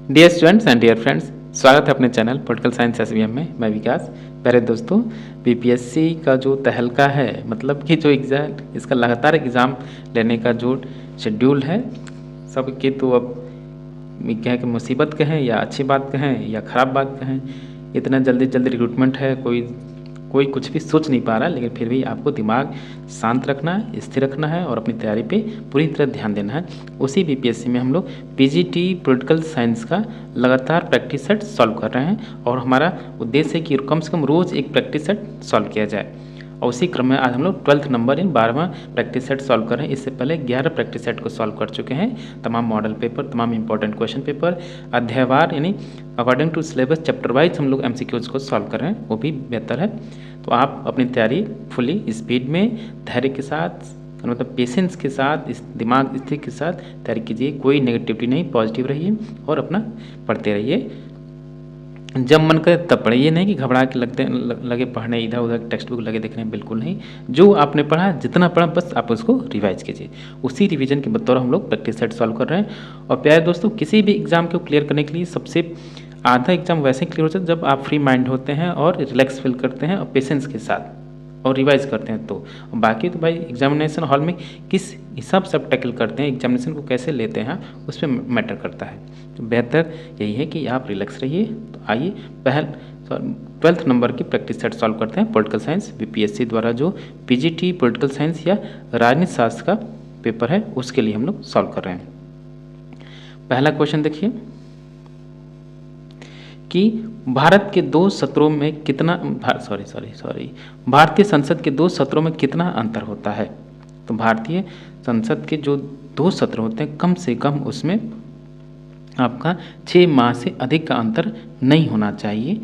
Dear students and dear friends, स्वागत है अपने चैनल पॉलिटिकल साइंस एसवीएम में। मैं विकास। प्यारे दोस्तों, बीपीएससी का जो तहलका है, मतलब कि जो एग्ज़ाम, इसका लगातार एग्ज़ाम लेने का जो शेड्यूल है, सबके तो अब क्या कि मुसीबत कहें या अच्छी बात कहें या ख़राब बात कहें, इतना जल्दी जल्दी रिक्रूटमेंट है, कोई कुछ भी सोच नहीं पा रहा। लेकिन फिर भी आपको दिमाग शांत रखना है, स्थिर रखना है और अपनी तैयारी पे पूरी तरह ध्यान देना है। उसी बीपीएससी में हम लोग पीजीटी पॉलिटिकल साइंस का लगातार प्रैक्टिस सेट सॉल्व कर रहे हैं और हमारा उद्देश्य है कि कम से कम रोज़ एक प्रैक्टिस सेट सॉल्व किया जाए। और उसी क्रम में आज हम लोग 12th नंबर इन 12वां प्रैक्टिस सेट सॉल्व कर रहे हैं। इससे पहले 11 प्रैक्टिस सेट को सॉल्व कर चुके हैं। तमाम मॉडल पेपर, तमाम इंपॉर्टेंट क्वेश्चन पेपर अध्यायवार यानी according to syllabus chapter wise हम लोग एमसीक्यूज को सॉल्व कर रहे हैं, वो भी बेहतर है। तो आप अपनी तैयारी फुली स्पीड में, धैर्य के साथ, मतलब पेशेंस के साथ, इस दिमाग स्थिर के साथ तैयारी कीजिए। कोई नेगेटिविटी नहीं, पॉजिटिव रहिए और अपना पढ़ते रहिए। जब मन करे तब पढ़े, ये नहीं कि घबरा के लगे पढ़ने, इधर उधर टेक्स्ट बुक लगे देखने, बिल्कुल नहीं। जो आपने पढ़ा, जितना पढ़ा, बस आप उसको रिवाइज कीजिए। उसी रिवीजन के बतौर हम लोग प्रैक्टिस सेट सॉल्व कर रहे हैं। और प्यारे दोस्तों, किसी भी एग्जाम को क्लियर करने के लिए सबसे आधा एग्जाम वैसे क्लियर होता है जब आप फ्री माइंड होते हैं और रिलैक्स फील करते हैं और पेशेंस के साथ और रिवाइज करते हैं। तो बाकी तो भाई एग्जामिनेशन हॉल में किस हिसाब से आप टैकल करते हैं, एग्जामिनेशन को कैसे लेते हैं, उस पर मैटर करता है। तो बेहतर यही है कि आप रिलैक्स रहिए। तो आइए 12th नंबर की प्रैक्टिस सेट सॉल्व करते हैं। पॉलिटिकल साइंस बीपीएससी द्वारा जो पीजीटी पॉलिटिकल साइंस या राजनीति शास्त्र का पेपर है, उसके लिए हम लोग सॉल्व कर रहे हैं। पहला क्वेश्चन देखिए कि भारत के दो सत्रों में कितना भारतीय संसद के दो सत्रों में कितना अंतर होता है। तो भारतीय संसद के जो दो सत्र होते हैं, कम से कम उसमें आपका 6 माह से अधिक का अंतर नहीं होना चाहिए।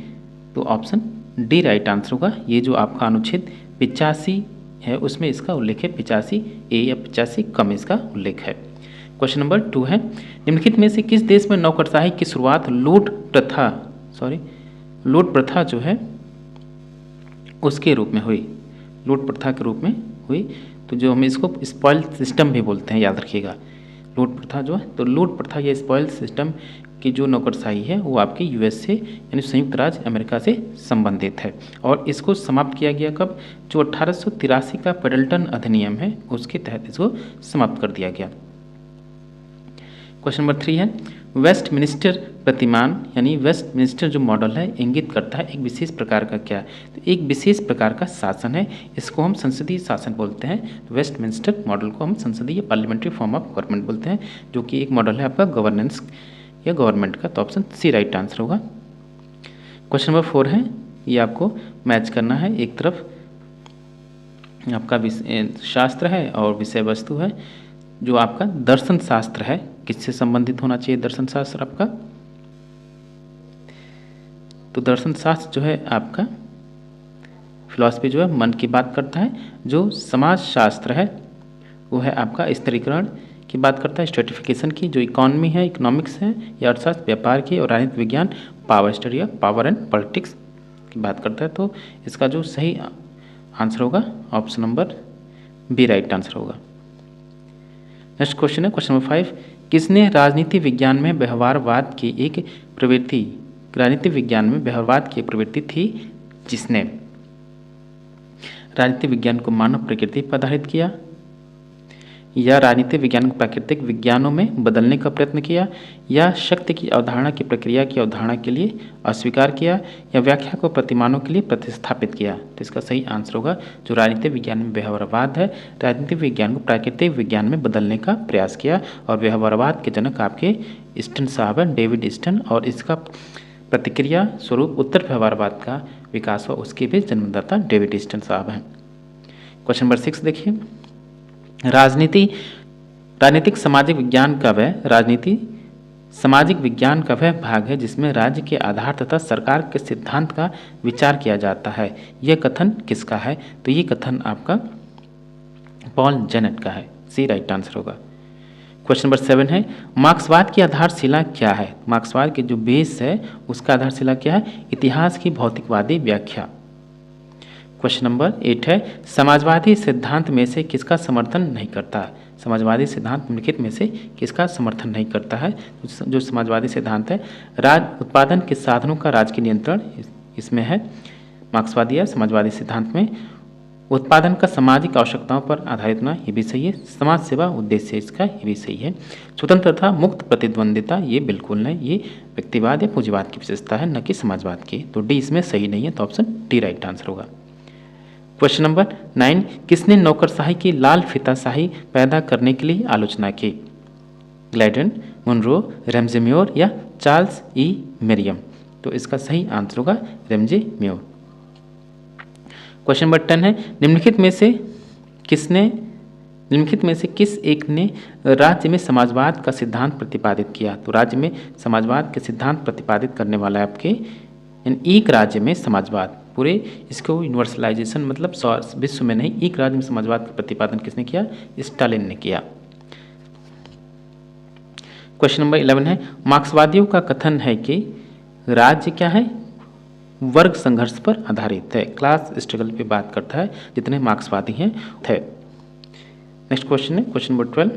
तो ऑप्शन डी राइट आंसर होगा। ये जो आपका अनुच्छेद 85 है, उसमें इसका उल्लेख है 85 ए या 85 कम इसका उल्लेख है। क्वेश्चन नंबर 2 है, निम्नलिखित में से किस देश में नौकरशाही की शुरुआत लूट प्रथा जो है उसके रूप में हुई, लूट प्रथा के रूप में हुई। तो जो हम इसको स्पॉइल सिस्टम भी बोलते हैं, याद रखिएगा। लूट प्रथा जो है, तो लूट प्रथा या स्पॉइल सिस्टम की जो नौकरशाही है वो आपके यूएसए यानी संयुक्त राज्य अमेरिका से संबंधित है। और इसको समाप्त किया गया कब? जो 1883 का पेडल्टन अधिनियम है, उसके तहत इसको समाप्त कर दिया गया। क्वेश्चन नंबर 3 है, वेस्टमिनिस्टर प्रतिमान यानी वेस्टमिनिस्टर जो मॉडल है इंगित करता है एक विशेष प्रकार का क्या? तो एक विशेष प्रकार का शासन है, इसको हम संसदीय शासन बोलते हैं। वेस्टमिनिस्टर मॉडल को हम संसदीय पार्लियामेंट्री फॉर्म ऑफ गवर्नमेंट बोलते हैं, जो कि एक मॉडल है आपका गवर्नेंस या गवर्नमेंट का। तो ऑप्शन सी राइट आंसर होगा। क्वेश्चन नंबर 4 है, ये आपको मैच करना है। एक तरफ आपका शास्त्र है और विषय वस्तु है। जो आपका दर्शन शास्त्र है, किससे संबंधित होना चाहिए दर्शन शास्त्र आपका? तो दर्शन शास्त्र जो है आपका फिलॉसफी जो है मन की बात करता है। जो समाज शास्त्र है वो है आपका स्तरीकरण की बात करता है, स्ट्रेटिफिकेशन की। जो इकोनॉमी है, इकोनॉमिक्स है या अर्थशास्त्र व्यापार की। और राजनीति विज्ञान पावर स्टडी या पावर एंड पॉलिटिक्स की बात करता है। तो इसका जो सही आंसर होगा option number B right answer होगा। नेक्स्ट क्वेश्चन है क्वेश्चन नंबर 5, किसने राजनीति विज्ञान में व्यवहारवाद की एक प्रवृत्ति, राजनीति विज्ञान में व्यवहारवाद की एक प्रवृत्ति थी जिसने राजनीति विज्ञान को मानव प्रकृति पर आधारित किया, या राजनीति विज्ञान को प्राकृतिक विज्ञानों में बदलने का प्रयत्न किया, या शक्ति की अवधारणा की प्रक्रिया की अवधारणा के लिए अस्वीकार किया, या व्याख्या को प्रतिमानों के लिए प्रतिस्थापित किया? तो इसका सही आंसर होगा जो राजनीति विज्ञान में व्यवहारवाद है, राजनीति विज्ञान को प्राकृतिक विज्ञान में बदलने का प्रयास किया। और व्यवहारवाद के जनक आपके ईस्टन साहब हैं, डेविड ईस्टन। और इसका प्रतिक्रिया स्वरूप उत्तर व्यवहारवाद का विकास हुआ, उसके भी जन्मदाता डेविड ईस्टन साहब हैं। क्वेश्चन नंबर 6 देखिए, राजनीतिक सामाजिक विज्ञान का वह राजनीति सामाजिक विज्ञान का वह भाग है जिसमें राज्य के आधार तथा सरकार के सिद्धांत का विचार किया जाता है। यह कथन किसका है? तो ये कथन आपका पॉल जेनेट का है। सी राइट आंसर होगा। क्वेश्चन नंबर 7 है, मार्क्सवाद की आधारशिला क्या है? मार्क्सवाद की जो बेस है उसका आधारशिला क्या है? इतिहास की भौतिकवादी व्याख्या। क्वेश्चन नंबर 8 है, समाजवादी सिद्धांत में से किसका समर्थन नहीं करता? समाजवादी सिद्धांत निम्नलिखित में से किसका समर्थन नहीं करता है? जो समाजवादी सिद्धांत है, राज उत्पादन के साधनों का राजकीय नियंत्रण इसमें है। मार्क्सवादी या समाजवादी सिद्धांत में उत्पादन का सामाजिक आवश्यकताओं पर आधारित होना, ये भी सही है। समाज सेवा उद्देश्य है इसका, ये भी सही है। स्वतंत्रता मुक्त प्रतिद्वंदिता, ये बिल्कुल नहीं, ये व्यक्तिवाद या पूंजीवाद की विशेषता है, न कि समाजवाद की। तो डी इसमें सही नहीं है, तो ऑप्शन डी राइट आंसर होगा। क्वेश्चन नंबर 9, किसने नौकरशाही की लाल फीताशाही पैदा करने के लिए आलोचना की? ग्लैडन, मुनरो, रैमजे म्योर या चार्ल्स ई मेरियम? तो इसका सही आंसर होगा रैमजे म्योर। क्वेश्चन नंबर 10 है, निम्नलिखित में से किस एक ने राज्य में समाजवाद का सिद्धांत प्रतिपादित किया? तो राज्य में समाजवाद के सिद्धांत प्रतिपादित करने वाला है आपके, एक राज्य में समाजवाद, पूरे इसको यूनिवर्सलाइजेशन मतलब विश्व में नहीं, एक राज्य में समाजवाद का प्रतिपादन किसने किया? स्टालिन ने किया। क्वेश्चन नंबर 11 है, मार्क्सवादियों का कथन है कि राज्य क्या है? वर्ग संघर्ष पर आधारित है, क्लास स्ट्रगल पे बात करता है जितने मार्क्सवादी हैं थे। नेक्स्ट क्वेश्चन है क्वेश्चन नंबर 12,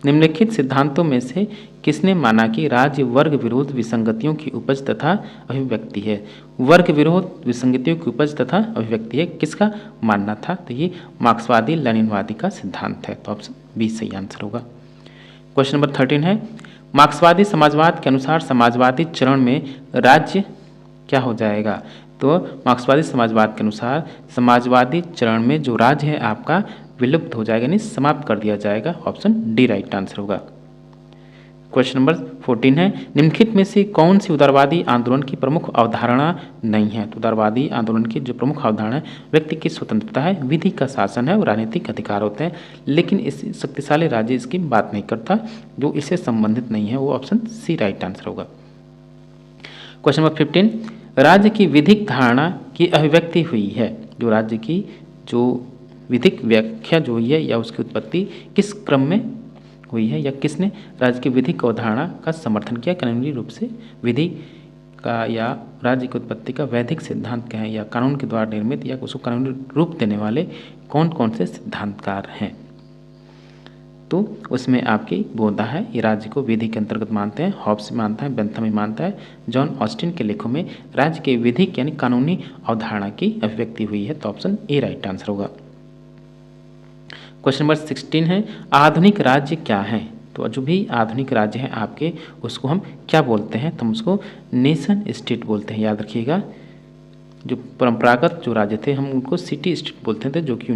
निम्नलिखित सिद्धांतों में से किसने माना कि राज्य वर्ग विरोध विसंगतियों की उपज तथा अभिव्यक्ति है? वर्ग विरोध विसंगतियों की उपज तथा अभिव्यक्ति है, किसका मानना था? तो ये मार्क्सवादी लेनिनवादी का सिद्धांत है, तो ऑप्शन बी सही आंसर होगा। क्वेश्चन नंबर 13 है, मार्क्सवादी समाजवाद के अनुसार समाजवादी चरण में राज्य क्या हो जाएगा? तो मार्क्सवादी समाजवाद के अनुसार समाजवादी चरण में जो राज्य है आपका विलुप्त हो जाएगा, यानी समाप्त कर दिया जाएगा, ऑप्शन डी राइट आंसर होगा। क्वेश्चन नंबर 14 है, निम्नलिखित में से कौन सी उदारवादी आंदोलन की प्रमुख अवधारणा नहीं है? तो उदारवादी आंदोलन की जो प्रमुख अवधारणा है, व्यक्ति की स्वतंत्रता है, विधि का शासन है और राजनीतिक अधिकार होते हैं, लेकिन इस शक्तिशाली राज्य इसकी बात नहीं करता, जो इससे संबंधित नहीं है, वो ऑप्शन सी राइट आंसर होगा। क्वेश्चन नंबर 15, राज्य की विधिक धारणा की अभिव्यक्ति हुई है? जो राज्य की जो विधिक व्याख्या जो हुई है या उसकी उत्पत्ति किस क्रम में हुई है, या किसने राज्य की विधिक अवधारणा का समर्थन किया? कानूनी रूप से विधि का या राज्य की उत्पत्ति का वैधिक सिद्धांत क्या है, या कानून के द्वारा निर्मित या उसको कानूनी रूप देने वाले कौन कौन से सिद्धांतकार हैं? तो उसमें आपकी बोधा है, ये राज्य को विधि के अंतर्गत मानते हैं, हॉब्स मानता है, बेंथम मानता है, जॉन ऑस्टिन के लेखों में राज्य के विधिक यानी कानूनी अवधारणा की अभिव्यक्ति हुई है, तो ऑप्शन ए राइट आंसर होगा। क्वेश्चन नंबर 16 है, आधुनिक राज्य क्या है? तो जो भी आधुनिक राज्य है आपके, उसको हम क्या बोलते हैं? तो हम उसको नेशन स्टेट बोलते हैं, याद रखिएगा। जो परंपरागत जो राज्य थे हम उनको सिटी स्टेट बोलते थे, जो कि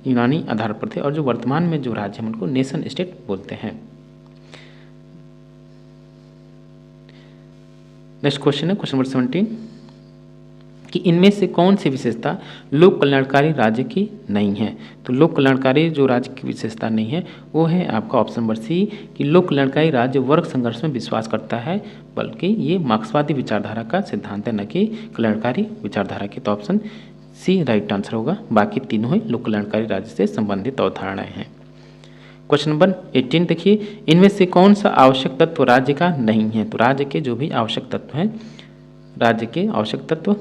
यूनानी आधार पर थे, और जो वर्तमान में जो राज्य हम उनको नेशन स्टेट बोलते हैं। नेक्स्ट क्वेश्चन है क्वेश्चन नंबर 17 कि इनमें से कौन सी विशेषता लोक कल्याणकारी राज्य की नहीं है? तो लोक कल्याणकारी जो राज्य की विशेषता नहीं है वो है आपका ऑप्शन नंबर सी, कि लोक कल्याणकारी राज्य वर्ग संघर्ष में विश्वास करता है, बल्कि ये मार्क्सवादी विचारधारा का सिद्धांत है, न कि कल्याणकारी विचारधारा की। तो ऑप्शन सी राइट आंसर होगा। बाकी तीनों ही लोक कल्याणकारी राज्य से संबंधित अवधारणाएं हैं। क्वेश्चन नंबर 18 देखिए, इनमें से कौन सा आवश्यक तत्व राज्य का नहीं है? तो राज्य के जो भी आवश्यक तत्व हैं, राज्य के आवश्यक तत्व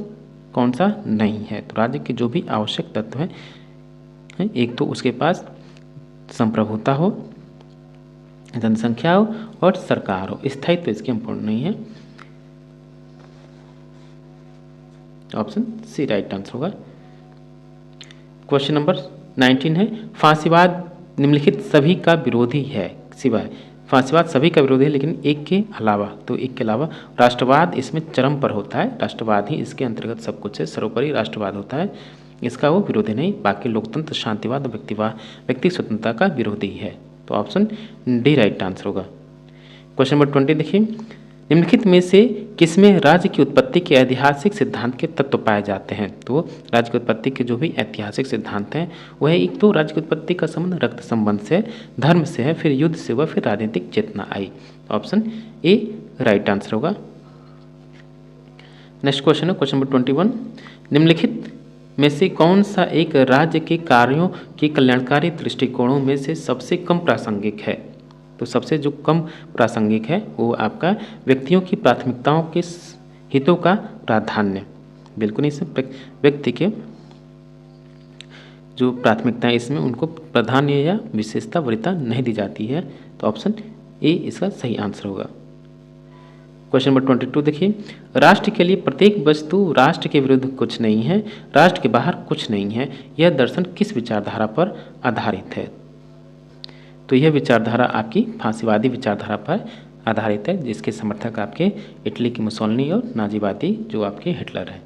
कौन सा नहीं है? तो राज्य के जो भी आवश्यक तत्व हैं, एक तो उसके पास संप्रभुता हो, जनसंख्या हो और सरकार हो, स्थायित्व इसके संपूर्ण नहीं है, ऑप्शन सी राइट आंसर होगा। क्वेश्चन नंबर 19 है, फांसीवाद निम्नलिखित सभी का विरोधी है सिवाय, फांसीवाद सभी का विरोधी है लेकिन एक के अलावा, तो एक के अलावा राष्ट्रवाद इसमें चरम पर होता है, राष्ट्रवाद ही इसके अंतर्गत सब कुछ है, सर्वोपरि राष्ट्रवाद होता है, इसका वो विरोधी नहीं। बाकी लोकतंत्र, शांतिवाद और व्यक्ति स्वतंत्रता का विरोधी है, तो ऑप्शन डी राइट आंसर होगा। क्वेश्चन नंबर 20 देखिए, निम्नलिखित में से किसमें राज्य की उत्पत्ति के ऐतिहासिक सिद्धांत के तत्व पाए जाते हैं? तो राज्य की उत्पत्ति के जो भी ऐतिहासिक सिद्धांत हैं वह एक तो राज्य की उत्पत्ति का संबंध रक्त संबंध से, धर्म से है, फिर युद्ध से हुआ, फिर राजनीतिक चेतना आई, ऑप्शन ए राइट आंसर होगा। नेक्स्ट क्वेश्चन है क्वेश्चन नंबर 21, निम्नलिखित में से कौन सा एक राज्य के कार्यों के कल्याणकारी दृष्टिकोणों में से सबसे कम प्रासंगिक है? तो सबसे जो कम प्रासंगिक है वो आपका व्यक्तियों की प्राथमिकताओं के हितों का प्राधान्य, बिल्कुल नहीं, व्यक्ति के जो प्राथमिकताएं इसमें उनको प्राधान्य या विशेषता वरीयता नहीं दी जाती है। तो ऑप्शन ए इसका सही आंसर होगा। क्वेश्चन नंबर 22 देखिए, राष्ट्र के लिए प्रत्येक वस्तु राष्ट्र के विरुद्ध कुछ नहीं है, राष्ट्र के बाहर कुछ नहीं है, यह दर्शन किस विचारधारा पर आधारित है? तो यह विचारधारा आपकी फांसीवादी विचारधारा पर आधारित है, जिसके समर्थक आपके इटली की मुसोलिनी और नाजीवादी जो आपके हिटलर है।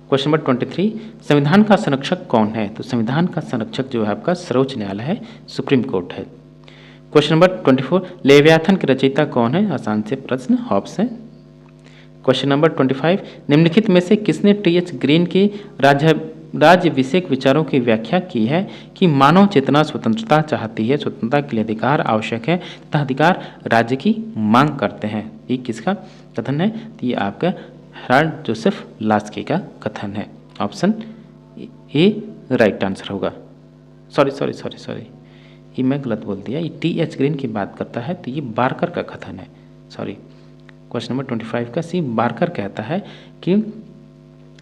क्वेश्चन नंबर 23, संविधान का संरक्षक कौन है? तो संविधान का संरक्षक जो है आपका सर्वोच्च न्यायालय है, सुप्रीम कोर्ट है। क्वेश्चन नंबर 24, लेवियाथन के रचयिता कौन है? आसान से प्रश्न, हॉब्स है। क्वेश्चन नंबर 25, निम्नलिखित में से किसने टी.एच. ग्रीन के राज्यविषयक विचारों की व्याख्या की है कि मानव चेतना स्वतंत्रता चाहती है, स्वतंत्रता के लिए अधिकार आवश्यक है तथा अधिकार राज्य की मांग करते हैं? ये किसका कथन है? तो ये आपका हेराल्ड जोसेफ लास्की का कथन है। ऑप्शन ए राइट आंसर होगा। सॉरी, ये मैं गलत बोल दिया, ये टी.एच. ग्रीन की बात करता है, तो ये बार्कर का कथन है। सॉरी, क्वेश्चन नंबर 25 का सी बार्कर कहता है कि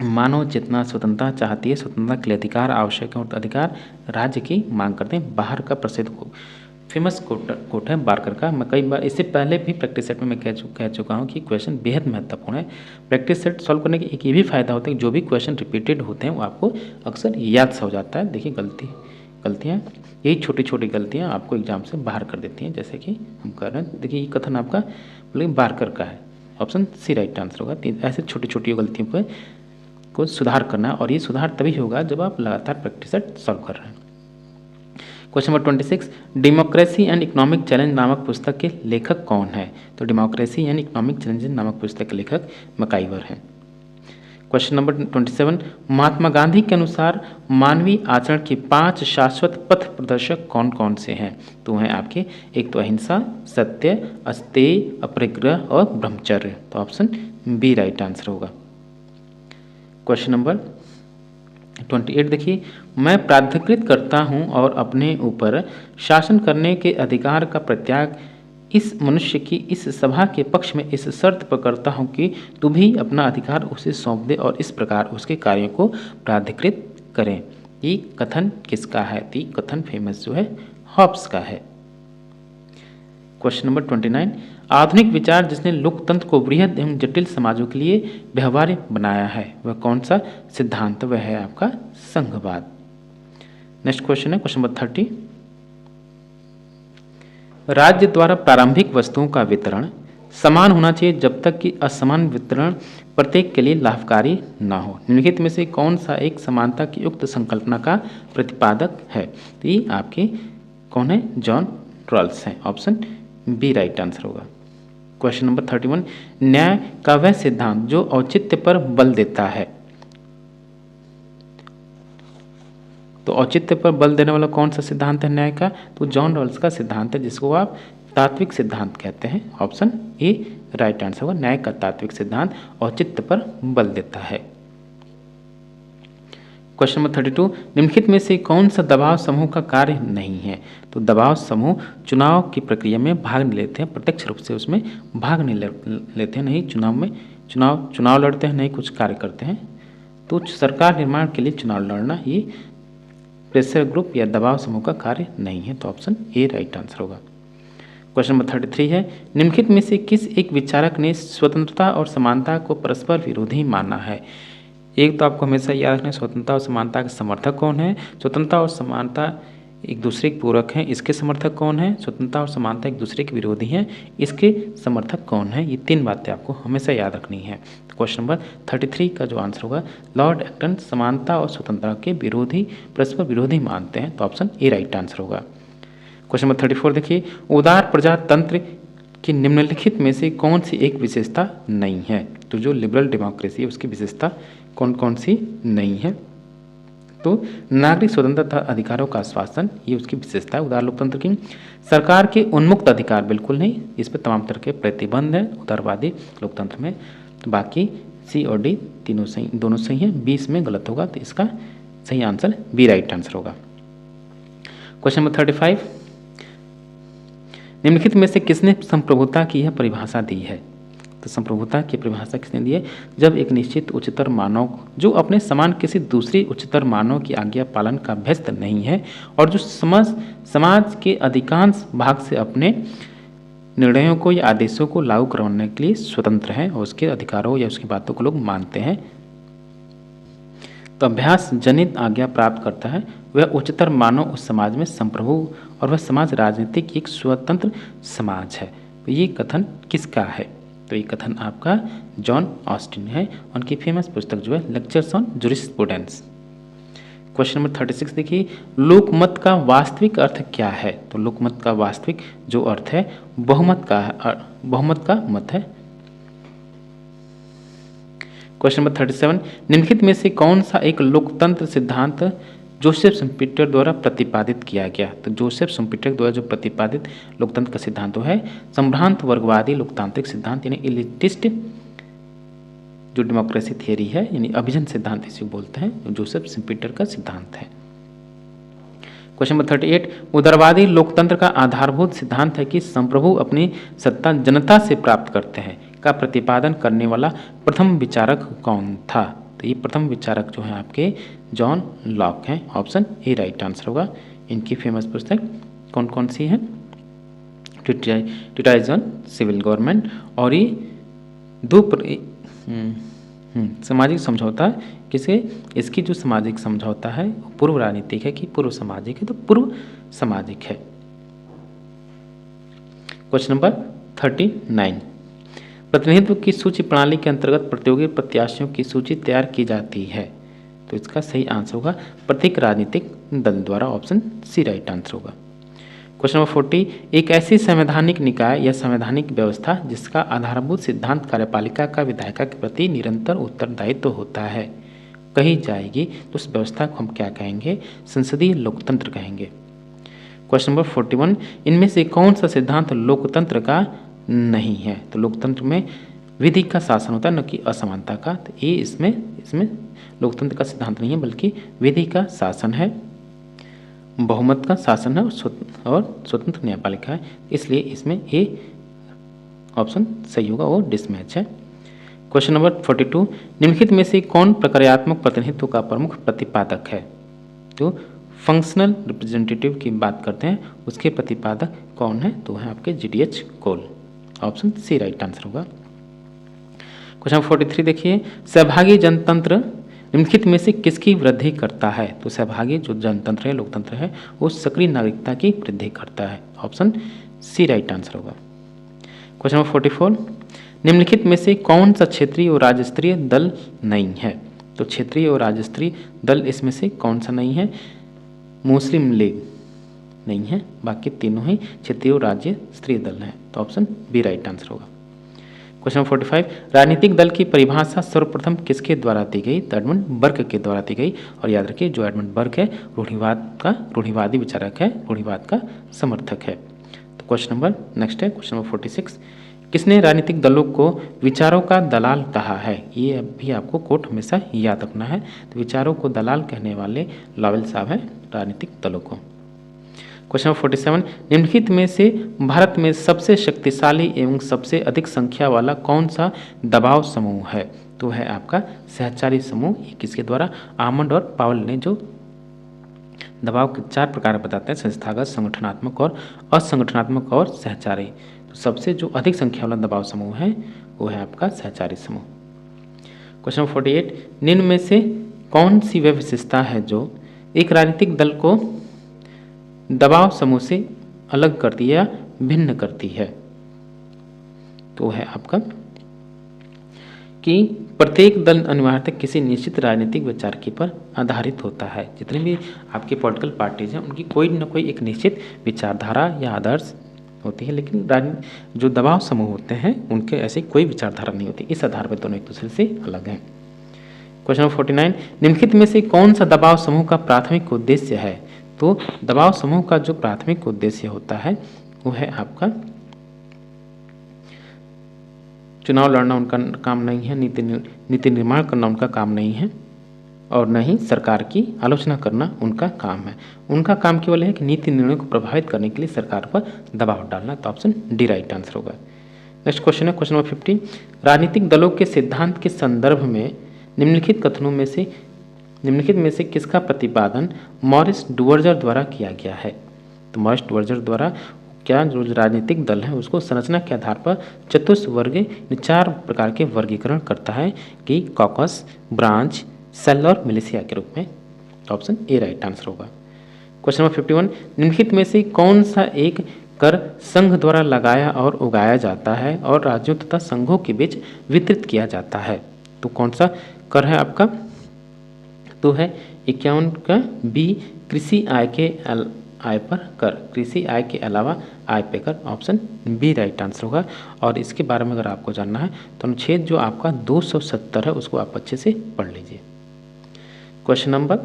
मानव चेतना स्वतंत्रता चाहती है, स्वतंत्रता के लिए अधिकार आवश्यक है और अधिकार राज्य की मांग करते हैं। बाहर का प्रसिद्ध फेमस कोट है बार्कर का। मैं कई बार इससे पहले भी प्रैक्टिस सेट में मैं कह चुका हूँ कि क्वेश्चन बेहद महत्वपूर्ण है। प्रैक्टिस सेट सॉल्व करने के एक ये भी फायदा होता है कि जो भी क्वेश्चन रिपीटेड होते हैं वो आपको अक्सर याद सा हो जाता है। देखिए गलतियाँ यही छोटी छोटी गलतियाँ आपको एग्जाम से बाहर कर देती हैं, जैसे कि हम कर रहे हैं। देखिए ये कथन आपका मतलब बार्कर का है, ऑप्शन सी राइट आंसर होगा। ऐसे छोटी छोटी गलतियों को सुधार करना, और ये सुधार तभी होगा जब आप लगातार प्रैक्टिस सेट सॉल्व कर रहे हैं। Question number 26, democracy and economic challenge नामक पुस्तक के लेखक कौन है? तो डेमोक्रेसी एंड इकोनॉमिक चैलेंज नामक पुस्तक के लेखक मैकाइवर हैं। क्वेश्चन नंबर 27, महात्मा गांधी के अनुसार मानवीय आचरण के 5 शाश्वत पथ प्रदर्शक कौन कौन से हैं? तो हैं आपके एक तो अहिंसा, सत्य, अस्तेय, अपरिग्रह और ब्रह्मचर्य। तो ऑप्शन बी राइट आंसर होगा। क्वेश्चन नंबर 28 देखिए, मैं प्राधिकृत करता हूं और अपने ऊपर शासन करने के अधिकार का प्रत्याग इस मनुष्य की इस सभा के पक्ष में इस शर्त पर करता हूं कि तू भी अपना अधिकार उसे सौंप दे और इस प्रकार उसके कार्यों को प्राधिकृत करें। ये कथन किसका है? तो ये कथन फेमस जो है हॉब्स का है। क्वेश्चन नंबर 29, आधुनिक विचार जिसने लोकतंत्र को बृहद एवं जटिल समाजों के लिए व्यवहार्य बनाया है वह कौन सा सिद्धांत? वह है आपका संघवाद। नेक्स्ट क्वेश्चन है क्वेश्चन नंबर 30, राज्य द्वारा प्रारंभिक वस्तुओं का वितरण समान होना चाहिए जब तक कि असमान वितरण प्रत्येक के लिए लाभकारी ना हो। निम्नलिखित में से कौन सा एक समानता की युक्त संकल्पना का प्रतिपादक है? तो ये आपके कौन है? जॉन रॉल्स हैं। ऑप्शन बी राइट आंसर होगा। क्वेश्चन नंबर 31, न्याय का वह सिद्धांत जो औचित्य पर बल देता है। तो औचित्य पर बल देने वाला कौन सा सिद्धांत है न्याय का? तो जॉन रॉल्स का सिद्धांत है, जिसको आप तात्विक सिद्धांत कहते हैं। ऑप्शन ए राइट आंसर होगा। न्याय का तात्विक सिद्धांत औचित्य पर बल देता है। क्वेश्चन नंबर 32, निम्नलिखित में से कौन सा दबाव समूह का कार्य नहीं है? तो दबाव समूह चुनाव की प्रक्रिया में भाग नहीं लेते हैं, प्रत्यक्ष रूप से उसमें भाग नहीं लेते हैं, नहीं चुनाव लड़ते हैं, नहीं कुछ कार्य करते हैं। तो सरकार निर्माण के लिए चुनाव लड़ना ये प्रेशर ग्रुप या दबाव समूह का कार्य नहीं है। तो ऑप्शन ए राइट आंसर होगा। क्वेश्चन नंबर 33 है, निम्नलिखित में से किस एक विचारक ने स्वतंत्रता और समानता को परस्पर विरोधी माना है? एक तो आपको हमेशा याद रखना, स्वतंत्रता और समानता के समर्थक कौन है? स्वतंत्रता और समानता एक दूसरे के पूरक हैं, इसके समर्थक कौन है? स्वतंत्रता और समानता एक दूसरे के विरोधी हैं, इसके समर्थक कौन है? ये 3 बातें आपको हमेशा याद रखनी है। क्वेश्चन नंबर 33 का जो आंसर होगा, लॉर्ड एक्टन समानता और स्वतंत्रता के विरोधी परस्पर विरोधी मानते हैं। तो ऑप्शन ए राइट आंसर होगा। क्वेश्चन नंबर 34 देखिए, उदार प्रजातंत्र की निम्नलिखित में से कौन सी एक विशेषता नहीं है? तो जो लिबरल डेमोक्रेसी है उसकी विशेषता कौन कौन सी नहीं है? तो नागरिक स्वतंत्रता अधिकारों का आश्वासन, ये उसकी विशेषता है उदार लोकतंत्र की। सरकार के उन्मुक्त अधिकार बिल्कुल नहीं, इस पर तमाम तरह के प्रतिबंध है उदारवादी लोकतंत्र में। तो बाकी सी और डी दोनों सही हैं, 20 में गलत होगा, तो इसका सही आंसर बी राइट आंसर होगा। क्वेश्चन नंबर 35, निम्नलिखित में से किसने संप्रभुता की यह परिभाषा दी है? तो संप्रभुता की परिभाषा किसने दी है? जब एक निश्चित उच्चतर मानव जो अपने समान किसी दूसरी उच्चतर मानव की आज्ञा पालन का अभ्यस्त नहीं है और जो समाज के अधिकांश भाग से अपने निर्णयों को या आदेशों को लागू करवाने के लिए स्वतंत्र है और उसके अधिकारों या उसकी बातों को लोग मानते हैं, तो अभ्यास जनित आज्ञा प्राप्त करता है, वह उच्चतर मानव उस समाज में संप्रभु और वह समाज राजनीतिक एक स्वतंत्र समाज है। तो ये कथन किसका है? तो ये कथन आपका जॉन ऑस्टिन है। उनकी फेमस पुस्तक जो है lectures on jurisprudence. Question number 36 देखिए, लोकमत का वास्तविक अर्थ क्या है? तो लोकमत का वास्तविक जो अर्थ है बहुमत का मत है। क्वेश्चन नंबर 37, निम्नलिखित में से कौन सा एक लोकतंत्र सिद्धांत जोसेफ शुम्पेटर द्वारा प्रतिपादित किया गया? तो जोसेफ शुम्पेटर द्वारा जो प्रतिपादित लोकतंत्र का सिद्धांत है संभ्रांत वर्गवादी लोकतांत्रिक सिद्धांत यानी एलिटिस्ट जो डेमोक्रेसी थियरी है यानी अभिजन सिद्धांत इसे बोलते हैं, जो जोसेफ शुम्पेटर का सिद्धांत है। क्वेश्चन नंबर 38, उदारवादी लोकतंत्र का आधारभूत सिद्धांत है कि संप्रभु अपनी सत्ता जनता से प्राप्त करते हैं का प्रतिपादन करने वाला प्रथम विचारक कौन था? तो ये प्रथम विचारक जो है आपके जॉन लॉक हैं। ऑप्शन ए राइट आंसर होगा। इनकी फेमस पुस्तक कौन कौन सी है? ट्रीटाइज ऑन सिविल गवर्नमेंट और ये दो सामाजिक समझौता किसे? इसकी जो सामाजिक समझौता है पूर्व राजनीतिक है कि पूर्व सामाजिक है? तो पूर्व सामाजिक है। क्वेश्चन नंबर 39, प्रतिनिधित्व की सूची प्रणाली के अंतर्गत प्रतियोगी प्रत्याशियों की सूची तैयार की जाती है। तो इसका सही आंसर होगा प्रत्येक राजनीतिक दल द्वारा। ऑप्शन सी राइट आंसर होगा। क्वेश्चन नंबर 40, एक ऐसी संवैधानिक निकाय या संवैधानिक व्यवस्था जिसका आधारभूत सिद्धांत कार्यपालिका का विधायिका के प्रति निरंतर उत्तरदायित्व होता है कही जाएगी, तो उस व्यवस्था को हम क्या कहेंगे? संसदीय लोकतंत्र कहेंगे। क्वेश्चन नंबर 41, इनमें से कौन सा सिद्धांत लोकतंत्र का नहीं है? तो लोकतंत्र में विधि का शासन होता है न कि असमानता का। तो ये इसमें लोकतंत्र का सिद्धांत नहीं है बल्कि विधि का शासन है, बहुमत का शासन है और स्वतंत्र न्यायपालिका है, इसलिए इसमें ए ऑप्शन सही होगा और डिसमैच है। क्वेश्चन नंबर 42, निम्नलिखित में से कौन प्रक्रियात्मक प्रतिनिधित्व का प्रमुख प्रतिपादक है? जो फंक्शनल रिप्रेजेंटेटिव की बात करते हैं उसके प्रतिपादक कौन है? तो है आपके GDH कोल। ऑप्शन सी राइट आंसर होगा। क्वेश्चन 43 देखिए, सहभागी जनतंत्र निम्नलिखित में से किसकी वृद्धि करता है? तो सहभागी जो जनतंत्र है लोकतंत्र है वो सक्रिय नागरिकता की वृद्धि करता है। ऑप्शन सी राइट आंसर होगा। क्वेश्चन नंबर 44, निम्नलिखित में से कौन सा क्षेत्रीय और राज्य स्तरीय दल नहीं है? तो क्षेत्रीय और राज्य स्तरीय दल इसमें से कौन सा नहीं है? मुस्लिम लीग नहीं है, बाकी तीनों ही क्षेत्रीय और राज्य स्तरीय दल हैं। तो ऑप्शन बी राइट आंसर होगा। क्वेश्चन नंबर 45, राजनीतिक दल की परिभाषा सर्वप्रथम किसके द्वारा दी गई? तो एडमंड बर्ग के द्वारा दी गई। और याद रखिए जो एडमंड बर्ग है रूढ़िवादी विचारक है, रूढ़िवाद का समर्थक है। तो क्वेश्चन नंबर नेक्स्ट है क्वेश्चन नंबर 46, किसने राजनीतिक दलों को विचारों का दलाल कहा है? ये भी आपको कोट हमेशा याद रखना है। तो विचारों को दलाल कहने वाले लॉवेल साहब हैं राजनीतिक दलों को। क्वेश्चन नंबर 47, निम्नलिखित में से भारत में सबसे शक्तिशाली एवं सबसे अधिक संख्या वाला कौन सा दबाव समूह है? तो है आपका सहचारी समूह। ये किसके द्वारा? आमंड और पावल ने जो दबाव के 4 प्रकार बताते हैं, संस्थागत, संगठनात्मक और असंगठनात्मक और सहचारी। तो सबसे जो अधिक संख्या वाला दबाव समूह है वो है आपका सहचारी समूह। क्वेश्चन नंबर 48, निम्न में से कौन सी वह विशेषता है जो एक राजनीतिक दल को दबाव समूह से अलग करती है या भिन्न करती है? तो है आपका कि प्रत्येक दल अनिवार्यतः किसी निश्चित राजनीतिक विचारकी पर आधारित होता है। जितने भी आपके पॉलिटिकल पार्टीज हैं उनकी कोई न कोई एक निश्चित विचारधारा या आदर्श होती है, लेकिन जो दबाव समूह होते हैं उनके ऐसी कोई विचारधारा नहीं होती। इस आधार पर दोनों एक दूसरे से अलग हैं। क्वेश्चन नंबर 49, निम्नलिखित में से कौन सा दबाव समूह का प्राथमिक उद्देश्य है? तो दबाव समूह का जो प्राथमिक उद्देश्य होता है वो है आपका चुनाव लड़ना उनका काम नहीं है, नीति निर्माण करना उनका काम नहीं है और न ही सरकार की आलोचना करना उनका काम है। उनका काम केवल है कि नीति निर्णय को प्रभावित करने के लिए सरकार पर दबाव डालना। तो ऑप्शन डी राइट आंसर होगा। नेक्स्ट क्वेश्चन है क्वेश्चन नंबर 50, राजनीतिक दलों के सिद्धांत के संदर्भ में निम्नलिखित में से किसका प्रतिपादन मॉरिस डुवर्जर द्वारा किया गया है। तो मॉरिस डुवर्जर द्वारा क्या जो राजनीतिक दल है उसको संरचना के आधार पर चतुष्वर्गीय 4 प्रकार के वर्गीकरण करता है कि कॉकस, ब्रांच, सेल और मिलिशिया के रूप में। ऑप्शन ए राइट आंसर होगा। क्वेश्चन नंबर 51, निम्नलिखित में से कौन सा एक कर संघ द्वारा लगाया और उगाया जाता है और राज्यों तथा संघों के बीच वितरित किया जाता है। तो कौन सा कर है आपका, तो है 51 का बी, कृषि आय पर कर, कृषि आय के अलावा आय पे कर। ऑप्शन बी राइट आंसर होगा। और इसके बारे में अगर आपको जानना है तो अनुच्छेद जो आपका 270 है उसको आप अच्छे से पढ़ लीजिए। क्वेश्चन नंबर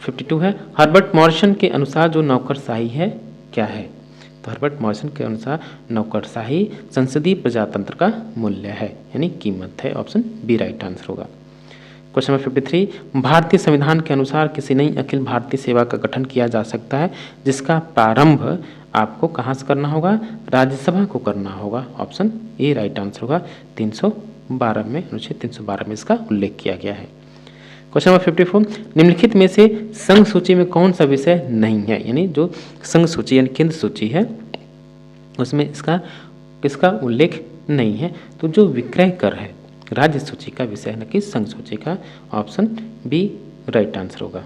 52 है, हर्बर्ट मॉरिसन के अनुसार जो नौकरशाही है क्या है। तो हर्बर्ट मॉरिसन के अनुसार नौकरशाही संसदीय प्रजातंत्र का मूल्य है, यानी कीमत है। ऑप्शन बी राइट आंसर होगा। क्वेश्चन नंबर 53, भारतीय संविधान के अनुसार किसी नई अखिल भारतीय सेवा का गठन किया जा सकता है जिसका प्रारंभ आपको कहाँ से करना होगा, राज्यसभा को करना होगा। ऑप्शन ए राइट आंसर होगा। 312 में, अनुच्छेद 312 में इसका उल्लेख किया गया है। क्वेश्चन नंबर 54, निम्नलिखित में से संघ सूची में कौन सा विषय नहीं है, यानी जो संघ सूची यानी केंद्र सूची है उसमें इसका उल्लेख नहीं है। तो जो विक्रय कर है राज्य सूची का विषय है, न कि संघ सूची का। ऑप्शन बी राइट आंसर होगा।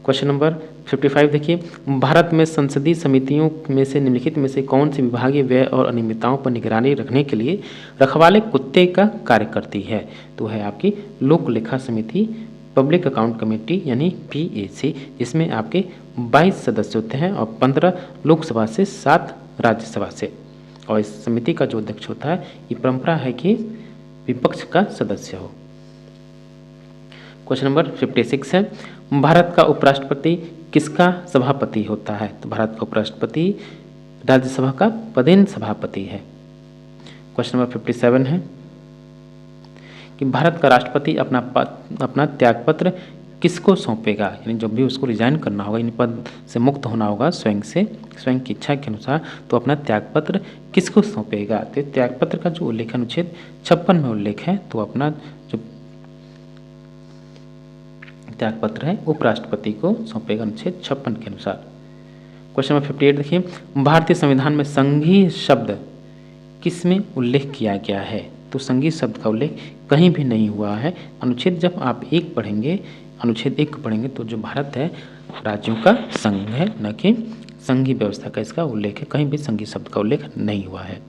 क्वेश्चन नंबर 55 देखिए, भारत में संसदीय समितियों में से निम्नलिखित में से कौन सी विभागीय व्यय और अनियमितताओं पर निगरानी रखने के लिए रखवाले कुत्ते का कार्य करती है। तो है आपकी लोक लेखा समिति, पब्लिक अकाउंट कमेटी यानी PAC, जिसमें आपके 22 सदस्य होते हैं और 15 लोकसभा से 7 राज्यसभा से। और इस समिति का जो अध्यक्ष होता है, ये परंपरा है कि विपक्ष का सदस्य हो। क्वेश्चन नंबर 56 है, भारत का उपराष्ट्रपति किसका सभापति होता है। तो भारत का उपराष्ट्रपति राज्यसभा का पदेन सभापति है। क्वेश्चन नंबर 57 है कि भारत का राष्ट्रपति अपना त्यागपत्र किसको सौंपेगा, यानी जब भी उसको रिजाइन करना होगा, इन पद से मुक्त होना होगा स्वयं की इच्छा के अनुसार, तो अपना त्यागपत्र किसको सौंपेगा। तो त्यागपत्र का जो उल्लेख अनुच्छेद 56 में उल्लेख है, तो अपना जो त्यागपत्र है उपराष्ट्रपति को सौंपेगा अनुच्छेद 56 के अनुसार। क्वेश्चन नंबर 58 देखिए, भारतीय संविधान में संघीय शब्द किस में उल्लेख किया गया है। तो संघीय शब्द का उल्लेख कहीं भी नहीं हुआ है। अनुच्छेद जब आप अनुच्छेद 1 पढ़ेंगे तो जो भारत है राज्यों का संघ है, न कि संघीय व्यवस्था का इसका उल्लेख है। कहीं भी संघीय शब्द का उल्लेख नहीं हुआ है।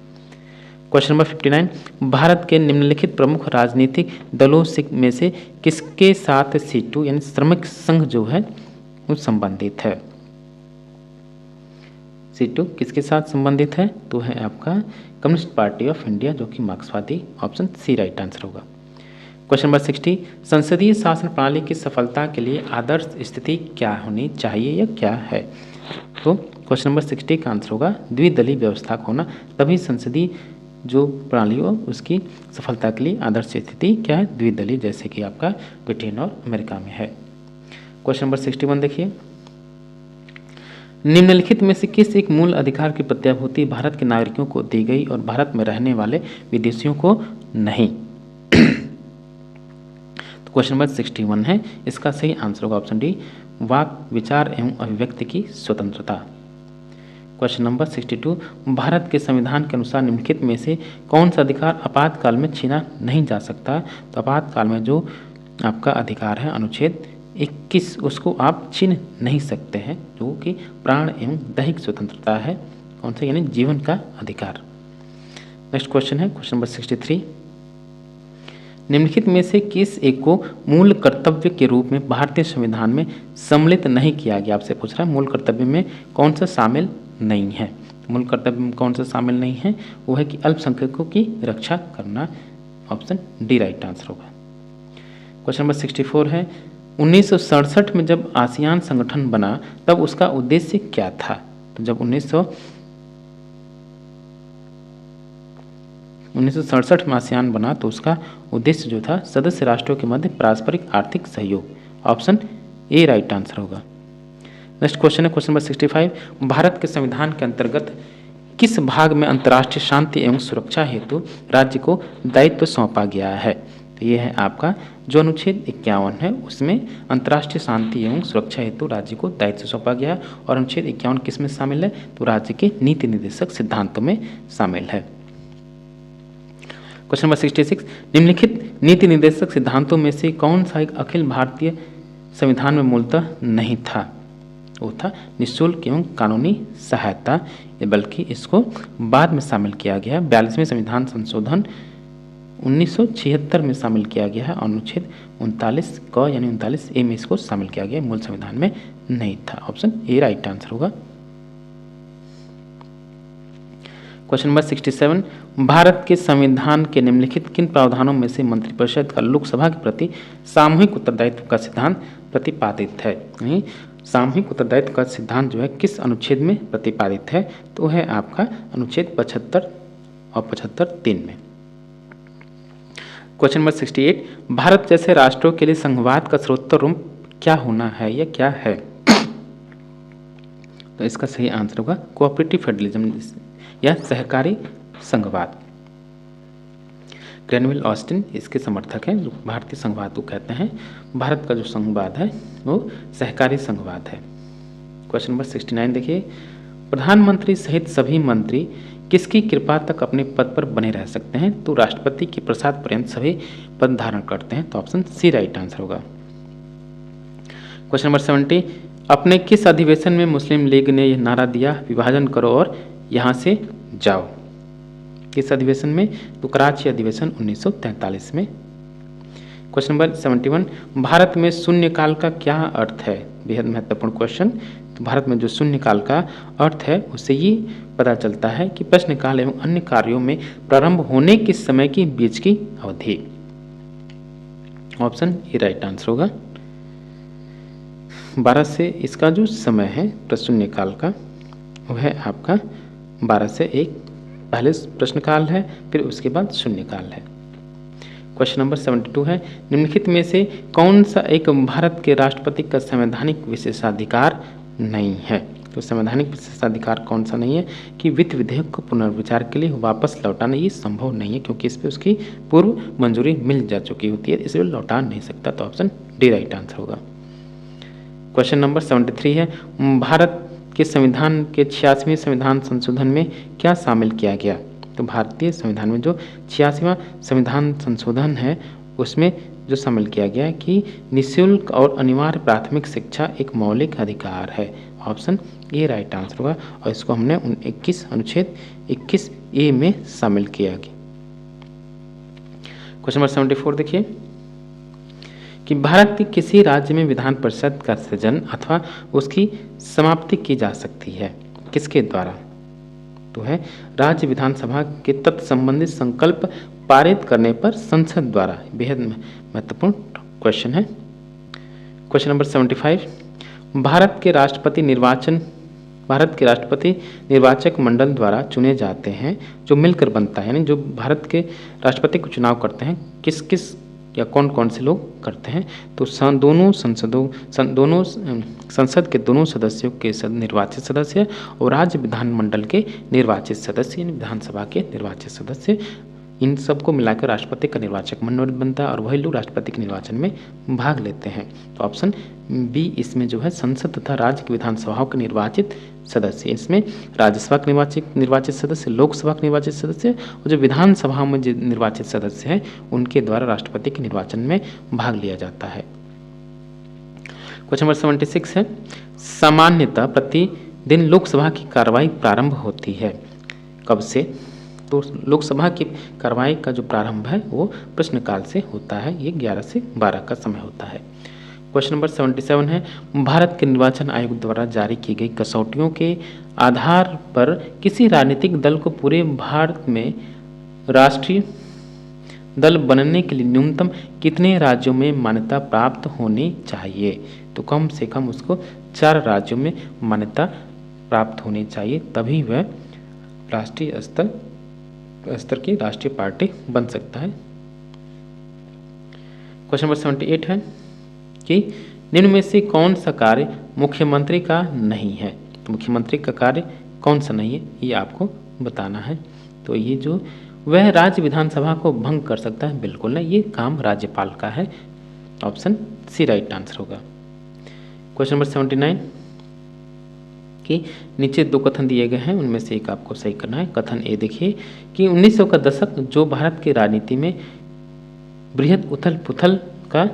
क्वेश्चन नंबर 59, भारत के निम्नलिखित प्रमुख राजनीतिक दलों में से किसके साथ सीटू यानी श्रमिक संघ जो है वो संबंधित है। सीटू किसके साथ संबंधित है, तो है आपका कम्युनिस्ट पार्टी ऑफ इंडिया, जो कि मार्क्सवादी। ऑप्शन सी राइट आंसर होगा। क्वेश्चन नंबर 60, संसदीय शासन प्रणाली की सफलता के लिए आदर्श स्थिति क्या होनी चाहिए या क्या है। तो क्वेश्चन नंबर 60 का आंसर होगा द्विदलीय व्यवस्था का होना, तभी संसदीय जो प्रणाली हो उसकी सफलता के लिए आदर्श स्थिति क्या है, द्विदलीय, जैसे कि आपका ब्रिटेन और अमेरिका में है। क्वेश्चन नंबर 61 देखिए, निम्नलिखित में से किस एक मूल अधिकार की प्रत्याभूति भारत के नागरिकों को दी गई और भारत में रहने वाले विदेशियों को नहीं। तो क्वेश्चन नंबर 61 है, इसका सही आंसर होगा ऑप्शन डी, वाक, विचार एवं अभिव्यक्ति की स्वतंत्रता। क्वेश्चन नंबर 62, भारत के संविधान के अनुसार निम्नलिखित में से कौन सा अधिकार आपातकाल में छीना नहीं जा सकता। तो आपातकाल में जो आपका अधिकार है अनुच्छेद 21, उसको आप छीन नहीं सकते हैं, जो कि प्राण एवं दैहिक स्वतंत्रता है। कौन सा, यानी जीवन का अधिकार। नेक्स्ट क्वेश्चन है क्वेश्चन नंबर 63, निम्नलिखित में से किस एक को मूल कर्तव्य के रूप में भारतीय संविधान में सम्मिलित नहीं किया गया। आपसे पूछ रहा है मूल कर्तव्य में कौन सा शामिल नहीं है। मूल कर्तव्य में कौन सा शामिल नहीं है, वो है कि अल्पसंख्यकों की रक्षा करना। ऑप्शन डी राइट आंसर होगा। क्वेश्चन नंबर 64 है, 1967 में जब आसियान संगठन बना तब उसका उद्देश्य क्या था। तो जब 1967 में आसियान बना तो उसका उद्देश्य जो था सदस्य राष्ट्रों के मध्य पारस्परिक आर्थिक सहयोग। ऑप्शन ए राइट आंसर होगा। नेक्स्ट क्वेश्चन है क्वेश्चन नंबर 65, भारत के संविधान के अंतर्गत किस भाग में अंतर्राष्ट्रीय शांति एवं सुरक्षा हेतु राज्य को दायित्व सौंपा गया है? तो ये है आपका जो अनुच्छेद 51 है, उसमें अंतर्राष्ट्रीय शांति एवं सुरक्षा हेतु राज्य को दायित्व सौंपा गया है। और अनुच्छेद 51 किस में शामिल है? तो राज्य के नीति निर्देशक सिद्धांतों में शामिल है। क्वेश्चन नंबर 66, निम्नलिखित नीति निर्देशक सिद्धांतों में से कौन सा एक अखिल भारतीय संविधान में मूलतः नहीं था? वो था निःशुल्क एवं कानूनी सहायता, बल्कि इसको बाद में शामिल किया गया। 42वें संविधान संशोधन 1976 में शामिल किया गया है। अनुच्छेद 39 क यानी 39A में इसको शामिल किया गया, मूल संविधान में नहीं था। ऑप्शन ए राइट आंसर होगा। क्वेश्चन नंबर 67, भारत के संविधान के निम्नलिखित किन प्रावधानों में से मंत्रिपरिषद का लोकसभा के प्रति सामूहिक उत्तरदायित्व का सिद्धांत प्रतिपादित है? सामूहिक उत्तरदायित्व का सिद्धांत जो है किस अनुच्छेद में प्रतिपादित है? तो है आपका अनुच्छेद 75 और 75(3) में। क्वेश्चन नंबर 68, भारत जैसे राष्ट्रों के लिए संघवाद का सर्वोत्तम रूप क्या होना है या क्या है? तो इसका सही आंसर होगा कोऑपरेटिव फेडरलिज्म या सहकारी संघवाद। ग्रेनविल ऑस्टिन इसके समर्थक हैं, जो भारतीय संघवाद को कहते हैं। भारत का जो संघवाद है वो सहकारी संघवाद है। क्वेश्चन नंबर 69 देखिए, प्रधानमंत्री सहित सभी मंत्री किसकी कृपा तक अपने पद पर बने रह सकते हैं? तो राष्ट्रपति के प्रसाद पर्यंत सभी पद धारण करते हैं। तो ऑप्शन सी राइट आंसर होगा। क्वेश्चन नंबर 70, अपने किस अधिवेशन में मुस्लिम लीग ने यह नारा दिया, विभाजन करो और यहाँ से जाओ? किस अधिवेशन में? तो कराची अधिवेशन 1943 में। क्वेश्चन नंबर 71, भारत में शून्यकाल का क्या अर्थ है? बेहद महत्वपूर्ण क्वेश्चन। तो भारत में जो शून्यकाल का अर्थ है उससे ये पता चलता है कि प्रश्नकाल एवं अन्य कार्यों में प्रारंभ होने के समय के बीच की अवधि। ऑप्शन ए राइट आंसर होगा। 12 से इसका जो समय है शून्यकाल का वह है आपका 12 से 1, पहले प्रश्नकाल है, फिर उसके बाद शून्यकाल है। क्वेश्चन नंबर 72 है, निम्नलिखित में से कौन सा एक भारत के राष्ट्रपति का संवैधानिक विशेषाधिकार नहीं है? तो संवैधानिक विशेषाधिकार कौन सा नहीं है कि वित्त विधेयक को पुनर्विचार के लिए वापस लौटाना ये संभव नहीं है, क्योंकि इस पर उसकी पूर्व मंजूरी मिल जा चुकी होती है, इसलिए लौटा नहीं सकता। तो ऑप्शन डी राइट आंसर होगा। क्वेश्चन नंबर 73 है, भारत के संविधान के 86वें संविधान संशोधन में क्या शामिल किया गया? तो भारतीय संविधान में जो 86वां संविधान संशोधन है उसमें जो शामिल किया गया है कि निःशुल्क और अनिवार्य प्राथमिक शिक्षा एक मौलिक अधिकार है। ऑप्शन ए राइट आंसर होगा, और इसको हमने अनुच्छेद 21A में शामिल किया गया। क्वेश्चन नंबर 74 देखिए कि भारत के किसी राज्य में विधान परिषद का सृजन अथवा उसकी समाप्ति की जा सकती है, किसके द्वारा? तो है राज्य विधानसभा के तत्संबंधित संकल्प पारित करने पर संसद द्वारा। बेहद महत्वपूर्ण क्वेश्चन है। क्वेश्चन नंबर 75, भारत के राष्ट्रपति निर्वाचक मंडल द्वारा चुने जाते हैं, जो मिलकर बनता है, यानी जो भारत के राष्ट्रपति को चुनाव करते हैं किस किस या कौन कौन से लोग करते हैं? तो दोनों संसद के दोनों सदस्यों के निर्वाचित सदस्य और राज्य विधानमंडल के निर्वाचित सदस्य, यानी विधानसभा के निर्वाचित सदस्य, इन सबको मिलाकर राष्ट्रपति का निर्वाचक मंडल बनता है और वही लोग राष्ट्रपति के निर्वाचन में भाग लेते हैं। तो ऑप्शन बी इसमें जो है संसद तथा राज्य की विधानसभाओं के निर्वाचित सदस्य, इसमें राज्यसभा के निर्वाचित सदस्य, लोकसभा के निर्वाचित सदस्य और जो विधानसभाओं में जो निर्वाचित सदस्य हैं उनके द्वारा राष्ट्रपति के निर्वाचन में भाग लिया जाता है। क्वेश्चन नंबर 76 है, सामान्यतः प्रतिदिन लोकसभा की कार्रवाई प्रारंभ होती है कब से? तो लोकसभा की कार्रवाई का जो प्रारंभ है वो प्रश्नकाल से होता है, ये 11 से 12 का समय होता है। क्वेश्चन नंबर 77 है, भारत के निर्वाचन आयोग द्वारा जारी की गई कसौटियों के आधार पर किसी राजनीतिक दल को पूरे भारत में राष्ट्रीय दल बनने के लिए न्यूनतम कितने राज्यों में मान्यता प्राप्त होनी चाहिए? तो कम से कम उसको 4 राज्यों में मान्यता प्राप्त होनी चाहिए, तभी वह राष्ट्रीय स्तर की राष्ट्रीय पार्टी बन सकता है। क्वेश्चन नंबर 78 है कि निम्न में से कौन सा कार्य मुख्यमंत्री का नहीं है? तो मुख्यमंत्री का कार्य कौन सा नहीं है ये आपको बताना है। तो ये जो वह राज्य विधानसभा को भंग कर सकता है, बिल्कुल नहीं, ये काम राज्यपाल का है। ऑप्शन सी राइट आंसर होगा। क्वेश्चन नंबर 79 कि नीचे दो कथन दिए गए हैं, उनमें से एक आपको सही करना है। कथन ए देखिए कि 1900 का दशक जो भारत की राजनीति में बृहद उथल पुथल का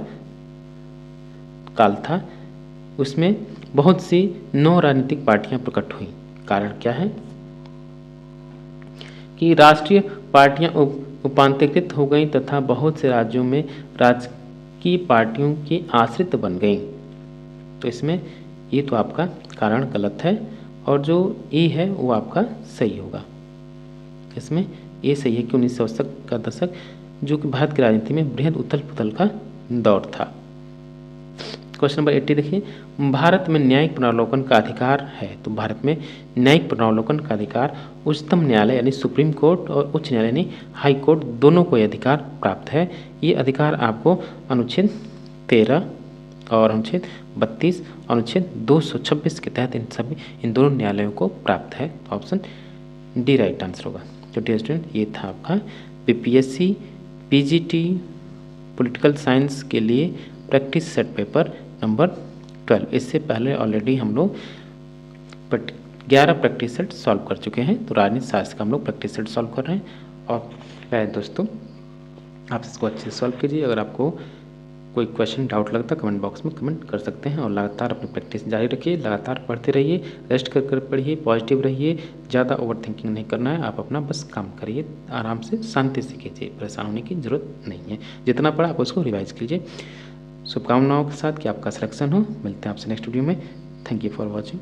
काल था, उसमें बहुत सी नौ राजनीतिक पार्टियां प्रकट हुई। कारण क्या है कि राष्ट्रीय पार्टियां उपांतरीकृत हो गईं तथा बहुत से राज्यों में राजकीय पार्टियों की आश्रित बन गईं। तो इसमें ये तो आपका कारण गलत है और जो ए है वो आपका सही होगा। इसमें ये सही है कि 1900 का दशक जो कि भारत की राजनीति में बृहद उथल पुथल का दौर था। क्वेश्चन नंबर 80 देखिए, भारत में न्यायिक पुनरावलोकन का अधिकार है। तो भारत में न्यायिक पुनरावलोकन का अधिकार उच्चतम न्यायालय यानी सुप्रीम कोर्ट और उच्च न्यायालय यानी हाई कोर्ट दोनों को यह अधिकार प्राप्त है। ये अधिकार आपको अनुच्छेद 13 और अनुच्छेद 32 और अनुच्छेद 226 के तहत इन दोनों न्यायालयों को प्राप्त है। ऑप्शन डी राइट आंसर होगा। तो डियर स्टूडेंट, ये था आपका बीपीएससी पीजीटी पॉलिटिकल साइंस के लिए प्रैक्टिस सेट पेपर नंबर 12। इससे पहले ऑलरेडी हम लोग 11 प्रैक्टिस सेट सॉल्व कर चुके हैं। तो राजनीति शास्त्र का हम लोग प्रैक्टिस सेट सॉल्व कर रहे हैं। और प्यारे दोस्तों, आप इसको अच्छे से सॉल्व कीजिए। अगर आपको कोई क्वेश्चन डाउट लगता है कमेंट बॉक्स में कमेंट कर सकते हैं। और लगातार अपनी प्रैक्टिस जारी रखिए, लगातार पढ़ते रहिए, रेस्ट कर पढ़िए, पॉजिटिव रहिए, ज़्यादा ओवर थिंकिंग नहीं करना है। आप अपना बस काम करिए, आराम से शांति से कीजिए, परेशान होने की ज़रूरत नहीं है। जितना पढ़ा आप उसको रिवाइज कीजिए। शुभकामनाओं के साथ कि आपका सिलेक्शन हो। मिलते हैं आपसे नेक्स्ट वीडियो में। Thank you for watching.